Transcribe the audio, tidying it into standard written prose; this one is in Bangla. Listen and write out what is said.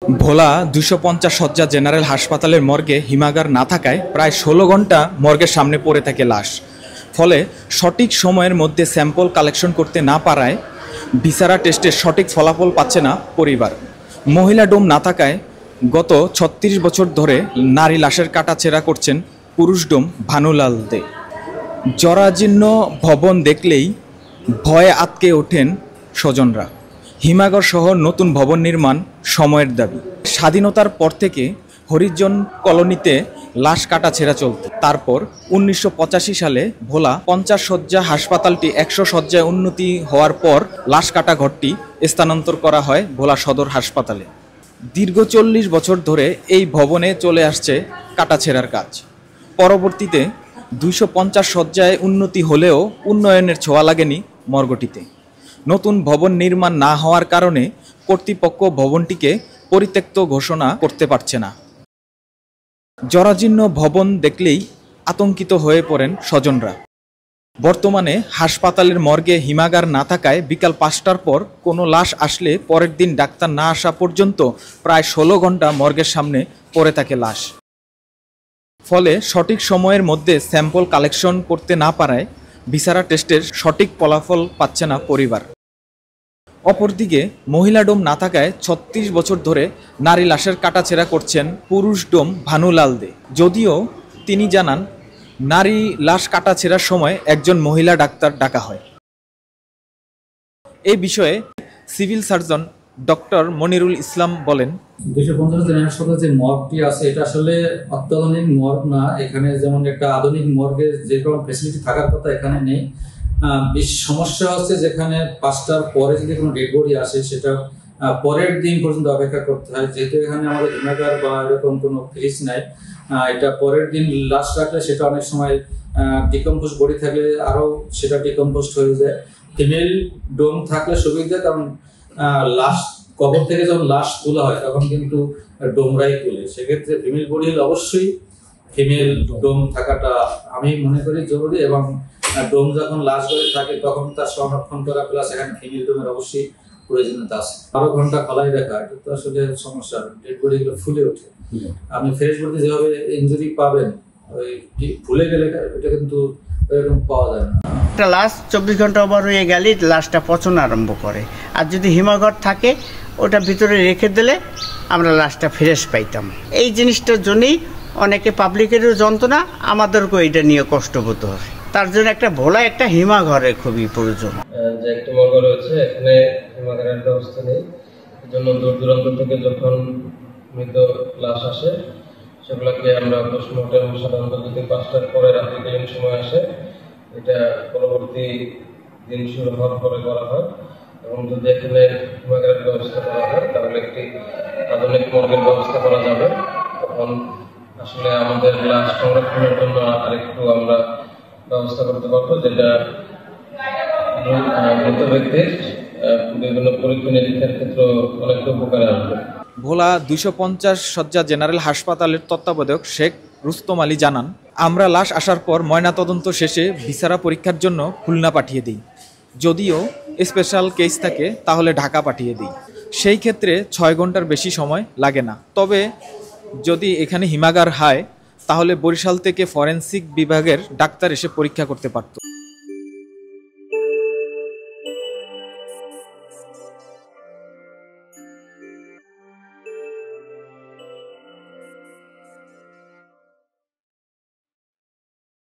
ভোলা ২৫০ শয্যা জেনারেল হাসপাতালের মর্গে হিমাগার না থাকায় প্রায় ১৬ ঘন্টা মর্গের সামনে পড়ে থাকে লাশ। ফলে সঠিক সময়ের মধ্যে স্যাম্পল কালেকশন করতে না পারায় ভিসারা টেস্টের সঠিক ফলাফল পাচ্ছে না পরিবার। মহিলা ডোম না থাকায় গত ৩৬ বছর ধরে নারী লাশের কাটাছেঁড়া করছেন পুরুষ ডোম ভানুলাল দে। জরাজীর্ণ ভবন দেখলেই ভয়ে আতকে ওঠেন স্বজনরা। হিমাগর সহ নতুন ভবন নির্মাণ সময়ের দাবি। স্বাধীনতার পর থেকে হরিজন কলোনিতে লাশ কাটাছেঁড়া চলত। তারপর ১৯৮৫ সালে ভোলা ৫০ শয্যা হাসপাতালটি ১০০ শয্যায় উন্নতি হওয়ার পর লাশ কাটা ঘরটি স্থানান্তর করা হয় ভোলা সদর হাসপাতালে। দীর্ঘ ৪০ বছর ধরে এই ভবনে চলে আসছে কাটাছেঁড়ার কাজ। পরবর্তীতে ২৫০ শয্যায় উন্নতি হলেও উন্নয়নের ছোঁয়া লাগেনি মর্গটিতে। নতুন ভবন নির্মাণ না হওয়ার কারণে কর্তৃপক্ষ ভবনটিকে পরিত্যক্ত ঘোষণা করতে পারছে না। জরাজীর্ণ ভবন দেখলেই আতঙ্কিত হয়ে পড়েন স্বজনরা। বর্তমানে হাসপাতালের মর্গে হিমাগার না থাকায় বিকাল ৫টার পর কোনো লাশ আসলে পরের দিন ডাক্তার না আসা পর্যন্ত প্রায় ১৬ ঘন্টা মর্গের সামনে পড়ে থাকে লাশ। ফলে সঠিক সময়ের মধ্যে স্যাম্পল কালেকশন করতে না পারায় ভিসারা টেস্টের সঠিক ফলাফল পাচ্ছে না পরিবার। অপরদিকে মহিলা ডোম না থাকায় ৩৬ বছর ধরে নারী লাশের কাটাছেঁড়া করছেন পুরুষ ডোম ভানুলাল দে। যদিও তিনি জানান নারী লাশ কাটাছেঁড়ার সময় একজন মহিলা ডাক্তার ডাকা হয়। এই বিষয়ে সিভিল সার্জন ডক্টর মনিরুল ইসলাম বলেন, ২৫০ জেনারেল হাসপাতালে যে মর্গটি আছে এটা আসলে অত্যাধুনিক মর্গ না। এখানে যেমন একটা আধুনিক মর্গের যে কোনো ফ্যাসিলিটি থাকার কথা এখানে নেই। বেশ সমস্যা হচ্ছে যেখানে ৫টার পরে যদি কোনো ডেড বডি আসে সেটা পরের দিন পর্যন্ত অপেক্ষা করতে হয়। যেহেতু এখানে আমাদের হিমাগার বা এরকম কোনো ফ্রিজ নাই, এটা পরের দিন লাশ রাখলে সেটা অনেক সময় ডিকম্পোজ বডি থাকলে আরও সেটা ডিকম্পোস্ট হয়ে যায়। ফিমেল ডোম থাকলে সুবিধা, কারণ লাশ কবর থেকে যখন লাশ তোলা হয় তখন কিন্তু ডোমরাই তোলে। সেক্ষেত্রে ফিমেল বডি হলে অবশ্যই ফিমেল ডোম থাকাটা আমি মনে করি জরুরি, এবং ডোম যখন লাশ ঘরে থাকে তখন তার সংরক্ষণ করা প্লাস এখানে ফিমেল ডোমের অবশ্যই প্রয়োজনীয়তা আছে। ১২ ঘন্টা খোলাই রাখা এটা তো আসলে সমস্যা, ডেড বডিগুলো ফুলে ওঠে। আপনি ফ্রেশ বডি যেভাবে ইনজুরি পাবেন ওই ফুলে গেলে এটা কিন্তু এরকম পাওয়া যায় না। একটা লাশ ২৪ ঘন্টা ওভার হয়ে গেলেই লাশটা পচন আরম্ভ করে, আর যদি হিমাগর থাকে ওটা ভিতরে রেখে দিলে আমরা লাশটা ফ্রেশ পাইতাম। এই জিনিসটার জন্যই অনেকে পাবলিকেরও যন্ত্রণা, আমাদেরকেও এটা নিয়ে কষ্ট হতে হয়। তার জন্য একটা ভোলা একটা হিমাঘরের খুবই প্রয়োজন। যে একটা মর্গ রয়েছে এখানে হিমাগারের ব্যবস্থা নেই, এজন্য দূর দূরান্ত থেকে যখন মৃত লাশ আসে সেগুলোকে আমরা পোস্টমর্টেম সাধারণত যদি ৫টার পরে রাত্রিকালীন সময় আসে এটা পরবর্তী দিন শুরু হওয়ার পরে করা হয়। এবং যদি এখানে হিমাগারের ব্যবস্থা করা হয় তাহলে একটি আধুনিক মর্গের ব্যবস্থা করা যাবে। তখন আসলে আমাদের লাশ সংরক্ষণের জন্য আরেকটু আমরা ব্যবস্থা করতে পারবো, যেটা মৃত ব্যক্তির বিভিন্ন পরীক্ষা নিরীক্ষার ক্ষেত্রে অনেকটা উপকারে আসবে। ভোলা ২৫০ শয্যা জেনারেল হাসপাতালের তত্ত্বাবধায়ক শেখ রুস্তম আলী জানান, আমরা লাশ আসার পর ময়নাতদন্ত শেষে ভিসারা পরীক্ষার জন্য খুলনা পাঠিয়ে দিই। যদিও স্পেশাল কেস থাকে তাহলে ঢাকা পাঠিয়ে দিই। সেই ক্ষেত্রে ৬ ঘন্টার বেশি সময় লাগে না। তবে যদি এখানে হিমাগার হয় তাহলে বরিশাল থেকে ফরেনসিক বিভাগের ডাক্তার এসে পরীক্ষা করতে পারত।